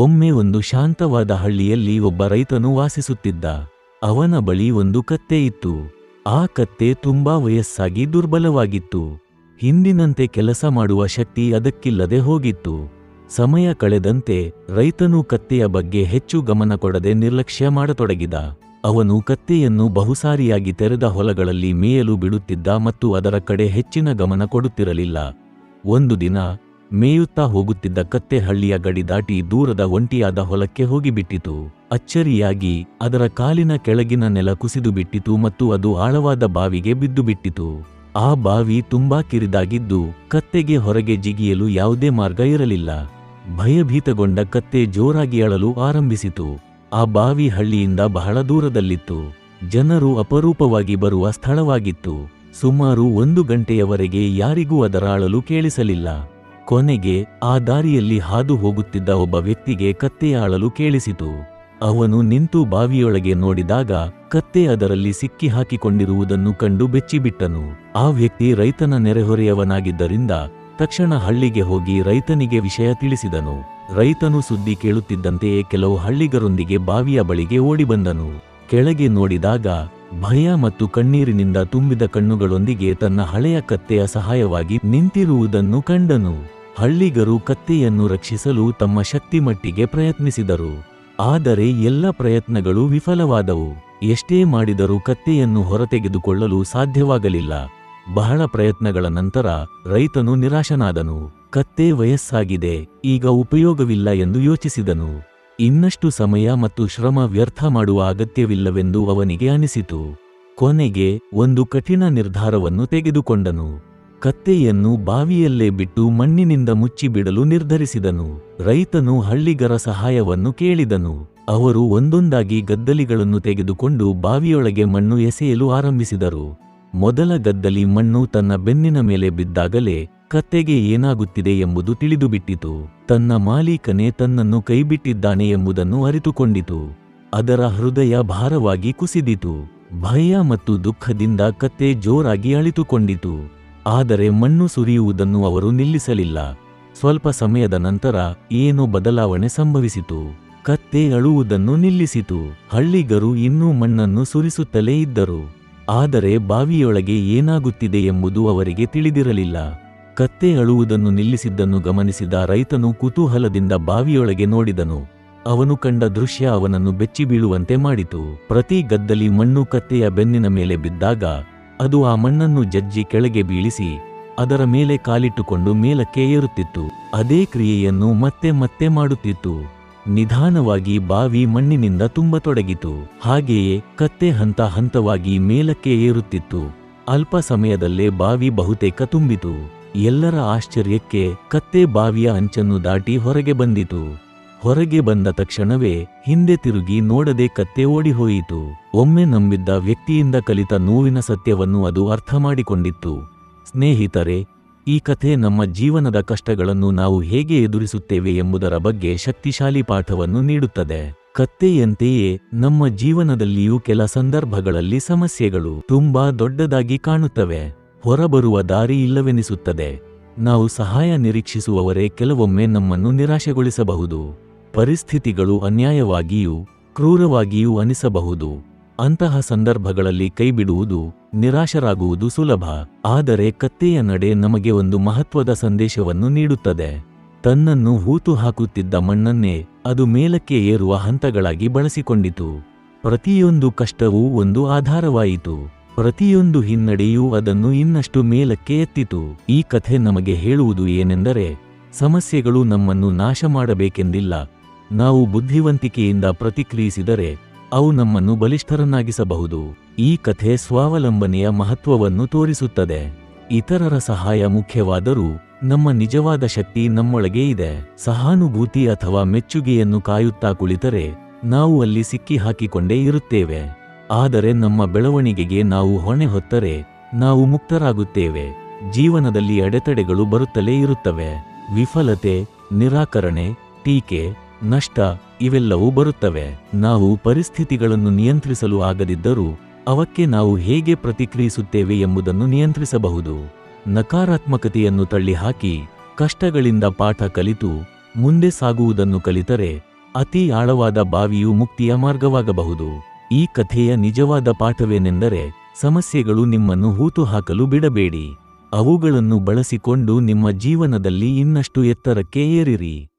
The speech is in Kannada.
ಒಮ್ಮೆ ಒಂದು ಶಾಂತವಾದ ಹಳ್ಳಿಯಲ್ಲಿ ಒಬ್ಬ ರೈತನು ವಾಸಿಸುತ್ತಿದ್ದ. ಅವನ ಬಳಿ ಒಂದು ಕತ್ತೆ ಇತ್ತು. ಆ ಕತ್ತೆ ತುಂಬಾ ವಯಸ್ಸಾಗಿ ದುರ್ಬಲವಾಗಿತ್ತು. ಹಿಂದಿನಂತೆ ಕೆಲಸ ಮಾಡುವ ಶಕ್ತಿ ಅದಕ್ಕಿಲ್ಲದೆ ಹೋಗಿತ್ತು. ಸಮಯ ಕಳೆದಂತೆ ರೈತನು ಕತ್ತೆಯ ಬಗ್ಗೆ ಹೆಚ್ಚು ಗಮನ ಕೊಡದೆ ನಿರ್ಲಕ್ಷ್ಯ ಮಾಡತೊಡಗಿದ. ಅವನು ಕತ್ತೆಯನ್ನು ಬಹುಸಾರಿಯಾಗಿ ತೆರೆದ ಹೊಲಗಳಲ್ಲಿ ಮೇಯಲು ಬಿಡುತ್ತಿದ್ದ ಮತ್ತು ಅದರ ಕಡೆ ಹೆಚ್ಚಿನ ಗಮನ ಕೊಡುತ್ತಿರಲಿಲ್ಲ. ಒಂದು ದಿನ ಮೇಯುತ್ತಾ ಹೋಗುತ್ತಿದ್ದ ಕತ್ತೆ ಹಳ್ಳಿಯ ಗಡಿ ದಾಟಿ ದೂರದ ಒಂಟಿಯಾದ ಹೊಲಕ್ಕೆ ಹೋಗಿಬಿಟ್ಟಿತು. ಅಚ್ಚರಿಯಾಗಿ ಅದರ ಕಾಲಿನ ಕೆಳಗಿನ ನೆಲ ಕುಸಿದು ಬಿಟ್ಟಿತು ಮತ್ತು ಅದು ಆಳವಾದ ಬಾವಿಗೆ ಬಿದ್ದುಬಿಟ್ಟಿತು. ಆ ಬಾವಿ ತುಂಬಾ ಕಿರಿದಾಗಿದ್ದು ಕತ್ತೆಗೆ ಹೊರಗೆ ಜಿಗಿಯಲು ಯಾವುದೇ ಮಾರ್ಗ ಇರಲಿಲ್ಲ. ಭಯಭೀತಗೊಂಡ ಕತ್ತೆ ಜೋರಾಗಿ ಅಳಲು ಆರಂಭಿಸಿತು. ಆ ಬಾವಿ ಹಳ್ಳಿಯಿಂದ ಬಹಳ ದೂರದಲ್ಲಿತ್ತು. ಜನರು ಅಪರೂಪವಾಗಿ ಬರುವ ಸ್ಥಳವಾಗಿತ್ತು. ಸುಮಾರು 1 ಗಂಟೆಯವರೆಗೆ ಯಾರಿಗೂ ಅದರ ಅಳಲು ಕೇಳಿಸಲಿಲ್ಲ. ಕೊನೆಗೆ ಆ ದಾರಿಯಲ್ಲಿ ಹಾದು ಹೋಗುತ್ತಿದ್ದ ಒಬ್ಬ ವ್ಯಕ್ತಿಗೆ ಕತ್ತೆಯ ಅಳಲು ಕೇಳಿಸಿತು. ಅವನು ನಿಂತು ಬಾವಿಯೊಳಗೆ ನೋಡಿದಾಗ ಕತ್ತೆ ಅದರಲ್ಲಿ ಸಿಕ್ಕಿ ಹಾಕಿಕೊಂಡಿರುವುದನ್ನು ಕಂಡು ಬೆಚ್ಚಿಬಿಟ್ಟನು. ಆ ವ್ಯಕ್ತಿ ರೈತನ ನೆರೆಹೊರೆಯವನಾಗಿದ್ದರಿಂದ ತಕ್ಷಣ ಹಳ್ಳಿಗೆ ಹೋಗಿ ರೈತನಿಗೆ ವಿಷಯ ತಿಳಿಸಿದನು. ರೈತನು ಸುದ್ದಿ ಕೇಳುತ್ತಿದ್ದಂತೆಯೇ ಕೆಲವು ಹಳ್ಳಿಗರೊಂದಿಗೆ ಬಾವಿಯ ಬಳಿಗೆ ಓಡಿಬಂದನು. ಕೆಳಗೆ ನೋಡಿದಾಗ ಭಯ ಮತ್ತು ಕಣ್ಣೀರಿನಿಂದ ತುಂಬಿದ ಕಣ್ಣುಗಳೊಂದಿಗೆ ತನ್ನ ಹಳೆಯ ಕತ್ತೆಯ ಸಹಾಯವಾಗಿ ನಿಂತಿರುವುದನ್ನು ಕಂಡನು. ಹಳ್ಳಿಗರು ಕತ್ತೆಯನ್ನು ರಕ್ಷಿಸಲು ತಮ್ಮ ಶಕ್ತಿಮಟ್ಟಿಗೆ ಪ್ರಯತ್ನಿಸಿದರು. ಆದರೆ ಎಲ್ಲ ಪ್ರಯತ್ನಗಳು ವಿಫಲವಾದವು. ಎಷ್ಟೇ ಮಾಡಿದರೂ ಕತ್ತೆಯನ್ನು ಹೊರತೆಗೆದುಕೊಳ್ಳಲು ಸಾಧ್ಯವಾಗಲಿಲ್ಲ. ಬಹಳ ಪ್ರಯತ್ನಗಳ ನಂತರ ರೈತನು ನಿರಾಶನಾದನು. ಕತ್ತೆ ವಯಸ್ಸಾಗಿದೆ, ಈಗ ಉಪಯೋಗವಿಲ್ಲ ಎಂದು ಯೋಚಿಸಿದನು. ಇನ್ನಷ್ಟು ಸಮಯ ಮತ್ತು ಶ್ರಮ ವ್ಯರ್ಥ ಮಾಡುವ ಅಗತ್ಯವಿಲ್ಲವೆಂದು ಅವನಿಗೆ ಅನಿಸಿತು. ಕೊನೆಗೆ ಒಂದು ಕಠಿಣ ನಿರ್ಧಾರವನ್ನು ತೆಗೆದುಕೊಂಡನು. ಕತ್ತೆಯನ್ನು ಬಾವಿಯಲ್ಲೇ ಬಿಟ್ಟು ಮಣ್ಣಿನಿಂದ ಮುಚ್ಚಿಬಿಡಲು ನಿರ್ಧರಿಸಿದನು. ರೈತನು ಹಳ್ಳಿಗರ ಸಹಾಯವನ್ನು ಕೇಳಿದನು. ಅವರು ಒಂದೊಂದಾಗಿ ಗದ್ದಲಿಗಳನ್ನು ತೆಗೆದುಕೊಂಡು ಬಾವಿಯೊಳಗೆ ಮಣ್ಣು ಎಸೆಯಲು ಆರಂಭಿಸಿದರು. ಮೊದಲ ಗದ್ದಲಿ ಮಣ್ಣು ತನ್ನ ಬೆನ್ನಿನ ಮೇಲೆ ಬಿದ್ದಾಗಲೇ ಕತ್ತೆಗೆ ಏನಾಗುತ್ತಿದೆ ಎಂಬುದು ತಿಳಿದುಬಿಟ್ಟಿತು. ತನ್ನ ಮಾಲೀಕನೇ ತನ್ನನ್ನು ಕೈಬಿಟ್ಟಿದ್ದಾನೆ ಎಂಬುದನ್ನು ಅರಿತುಕೊಂಡಿತು. ಅದರ ಹೃದಯ ಭಾರವಾಗಿ ಕುಸಿದಿತು. ಭಯ ಮತ್ತು ದುಃಖದಿಂದ ಕತ್ತೆ ಜೋರಾಗಿ ಅಳಿತುಕೊಂಡಿತು. ಆದರೆ ಮಣ್ಣು ಸುರಿಯುವುದನ್ನು ಅವರು ನಿಲ್ಲಿಸಲಿಲ್ಲ. ಸ್ವಲ್ಪ ಸಮಯದ ನಂತರ ಏನೋ ಬದಲಾವಣೆ ಸಂಭವಿಸಿತು. ಕತ್ತೆ ಅಳುವುದನ್ನು ನಿಲ್ಲಿಸಿತು. ಹಳ್ಳಿಗರು ಇನ್ನೂ ಮಣ್ಣನ್ನು ಸುರಿಸುತ್ತಲೇ ಇದ್ದರು. ಆದರೆ ಬಾವಿಯೊಳಗೆ ಏನಾಗುತ್ತಿದೆ ಎಂಬುದು ಅವರಿಗೆ ತಿಳಿದಿರಲಿಲ್ಲ. ಕತ್ತೆ ಅಳುವುದನ್ನು ನಿಲ್ಲಿಸಿದ್ದನ್ನು ಗಮನಿಸಿದ ರೈತನು ಕುತೂಹಲದಿಂದ ಬಾವಿಯೊಳಗೆ ನೋಡಿದನು. ಅವನು ಕಂಡ ದೃಶ್ಯ ಅವನನ್ನು ಬೆಚ್ಚಿಬೀಳುವಂತೆ ಮಾಡಿತು. ಪ್ರತಿ ಗದ್ದಲಿ ಮಣ್ಣು ಕತ್ತೆಯ ಬೆನ್ನಿನ ಮೇಲೆ ಬಿದ್ದಾಗ ಅದು ಆ ಮಣ್ಣನ್ನು ಜಜ್ಜಿ ಕೆಳಗೆ ಬೀಳಿಸಿ ಅದರ ಮೇಲೆ ಕಾಲಿಟ್ಟುಕೊಂಡು ಮೇಲಕ್ಕೆ ಏರುತ್ತಿತ್ತು. ಅದೇ ಕ್ರಿಯೆಯನ್ನು ಮತ್ತೆ ಮತ್ತೆ ಮಾಡುತ್ತಿತ್ತು. ನಿಧಾನವಾಗಿ ಬಾವಿ ಮಣ್ಣಿನಿಂದ ತುಂಬತೊಡಗಿತು. ಹಾಗೆಯೇ ಕತ್ತೆ ಹಂತ ಹಂತವಾಗಿ ಮೇಲಕ್ಕೆ ಏರುತ್ತಿತ್ತು. ಅಲ್ಪ ಸಮಯದಲ್ಲೇ ಬಾವಿ ಬಹುತೇಕ ತುಂಬಿತು. ಎಲ್ಲರ ಆಶ್ಚರ್ಯಕ್ಕೆ ಕತ್ತೆ ಬಾವಿಯ ಅಂಚನ್ನು ದಾಟಿ ಹೊರಗೆ ಬಂದಿತು. ಹೊರಗೆ ಬಂದ ತಕ್ಷಣವೇ ಹಿಂದೆ ತಿರುಗಿ ನೋಡದೆ ಕತ್ತೆ ಓಡಿಹೋಯಿತು. ಒಮ್ಮೆ ನಂಬಿದ್ದ ವ್ಯಕ್ತಿಯಿಂದ ಕಲಿತ ನೋವಿನ ಸತ್ಯವನ್ನು ಅದು ಅರ್ಥ ಮಾಡಿಕೊಂಡಿತ್ತು. ಸ್ನೇಹಿತರೆ, ಈ ಕಥೆ ನಮ್ಮ ಜೀವನದ ಕಷ್ಟಗಳನ್ನು ನಾವು ಹೇಗೆ ಎದುರಿಸುತ್ತೇವೆ ಎಂಬುದರ ಬಗ್ಗೆ ಶಕ್ತಿಶಾಲಿ ಪಾಠವನ್ನು ನೀಡುತ್ತದೆ. ಕತ್ತೆಯಂತೆಯೇ ನಮ್ಮ ಜೀವನದಲ್ಲಿಯೂ ಕೆಲ ಸಂದರ್ಭಗಳಲ್ಲಿ ಸಮಸ್ಯೆಗಳು ತುಂಬಾ ದೊಡ್ಡದಾಗಿ ಕಾಣುತ್ತವೆ. ಹೊರಬರುವ ದಾರಿ ಇಲ್ಲವೆನಿಸುತ್ತದೆ. ನಾವು ಸಹಾಯ ನಿರೀಕ್ಷಿಸುವವರೇ ಕೆಲವೊಮ್ಮೆ ನಮ್ಮನ್ನು ನಿರಾಶೆಗೊಳಿಸಬಹುದು. ಪರಿಸ್ಥಿತಿಗಳು ಅನ್ಯಾಯವಾಗಿಯೂ ಕ್ರೂರವಾಗಿಯೂ ಅನಿಸಬಹುದು. ಅಂತಹ ಸಂದರ್ಭಗಳಲ್ಲಿ ಕೈಬಿಡುವುದು, ನಿರಾಶರಾಗುವುದು ಸುಲಭ. ಆದರೆ ಕತ್ತೆಯ ನಡೆ ನಮಗೆ ಒಂದು ಮಹತ್ವದ ಸಂದೇಶವನ್ನು ನೀಡುತ್ತದೆ. ತನ್ನನ್ನು ಹೂತು ಹಾಕುತ್ತಿದ್ದ ಮಣ್ಣನ್ನೇ ಅದು ಮೇಲಕ್ಕೆ ಏರುವ ಹಂತಗಳಾಗಿ ಬಳಸಿಕೊಂಡಿತು. ಪ್ರತಿಯೊಂದು ಕಷ್ಟವೂ ಒಂದು ಆಧಾರವಾಯಿತು. ಪ್ರತಿಯೊಂದು ಹಿನ್ನಡೆಯೂ ಅದನ್ನು ಇನ್ನಷ್ಟು ಮೇಲಕ್ಕೆ ಎತ್ತಿತು. ಈ ಕಥೆ ನಮಗೆ ಹೇಳುವುದು ಏನೆಂದರೆ, ಸಮಸ್ಯೆಗಳು ನಮ್ಮನ್ನು ನಾಶ ಮಾಡಬೇಕೆಂದಿಲ್ಲ. ನಾವು ಬುದ್ಧಿವಂತಿಕೆಯಿಂದ ಪ್ರತಿಕ್ರಿಯಿಸಿದರೆ ಅವು ನಮ್ಮನ್ನು ಬಲಿಷ್ಠರನ್ನಾಗಿಸಬಹುದು. ಈ ಕಥೆ ಸ್ವಾವಲಂಬನೆಯ ಮಹತ್ವವನ್ನು ತೋರಿಸುತ್ತದೆ. ಇತರರ ಸಹಾಯ ಮುಖ್ಯವಾದರೂ ನಮ್ಮ ನಿಜವಾದ ಶಕ್ತಿ ನಮ್ಮೊಳಗೆ ಇದೆ. ಸಹಾನುಭೂತಿ ಅಥವಾ ಮೆಚ್ಚುಗೆಯನ್ನು ಕಾಯುತ್ತಾ ಕುಳಿತರೆ ನಾವು ಅಲ್ಲಿ ಸಿಕ್ಕಿ ಹಾಕಿಕೊಂಡೇ ಇರುತ್ತೇವೆ. ಆದರೆ ನಮ್ಮ ಬೆಳವಣಿಗೆಗೆ ನಾವು ಹೊಣೆ ಹೊತ್ತರೆ ನಾವು ಮುಕ್ತರಾಗುತ್ತೇವೆ. ಜೀವನದಲ್ಲಿ ಅಡೆತಡೆಗಳು ಬರುತ್ತಲೇ ಇರುತ್ತವೆ. ವಿಫಲತೆ, ನಿರಾಕರಣೆ, ಟೀಕೆ, ನಷ್ಟ ಇವೆಲ್ಲವೂ ಬರುತ್ತವೆ. ನಾವು ಪರಿಸ್ಥಿತಿಗಳನ್ನು ನಿಯಂತ್ರಿಸಲು ಆಗದಿದ್ದರೂ ಅವಕ್ಕೆ ನಾವು ಹೇಗೆ ಪ್ರತಿಕ್ರಿಯಿಸುತ್ತೇವೆ ಎಂಬುದನ್ನು ನಿಯಂತ್ರಿಸಬಹುದು. ನಕಾರಾತ್ಮಕತೆಯನ್ನು ತಳ್ಳಿಹಾಕಿ ಕಷ್ಟಗಳಿಂದ ಪಾಠ ಕಲಿತು ಮುಂದೆ ಸಾಗುವುದನ್ನು ಕಲಿತರೆ ಅತಿ ಆಳವಾದ ಬಾವಿಯು ಮುಕ್ತಿಯ ಮಾರ್ಗವಾಗಬಹುದು. ಈ ಕಥೆಯ ನಿಜವಾದ ಪಾಠವೇನೆಂದರೆ, ಸಮಸ್ಯೆಗಳು ನಿಮ್ಮನ್ನು ಹೂತು ಹಾಕಲು ಬಿಡಬೇಡಿ. ಅವುಗಳನ್ನು ಬಳಸಿಕೊಂಡು ನಿಮ್ಮ ಜೀವನದಲ್ಲಿ ಇನ್ನಷ್ಟು ಎತ್ತರಕ್ಕೆ ಏರಿರಿ.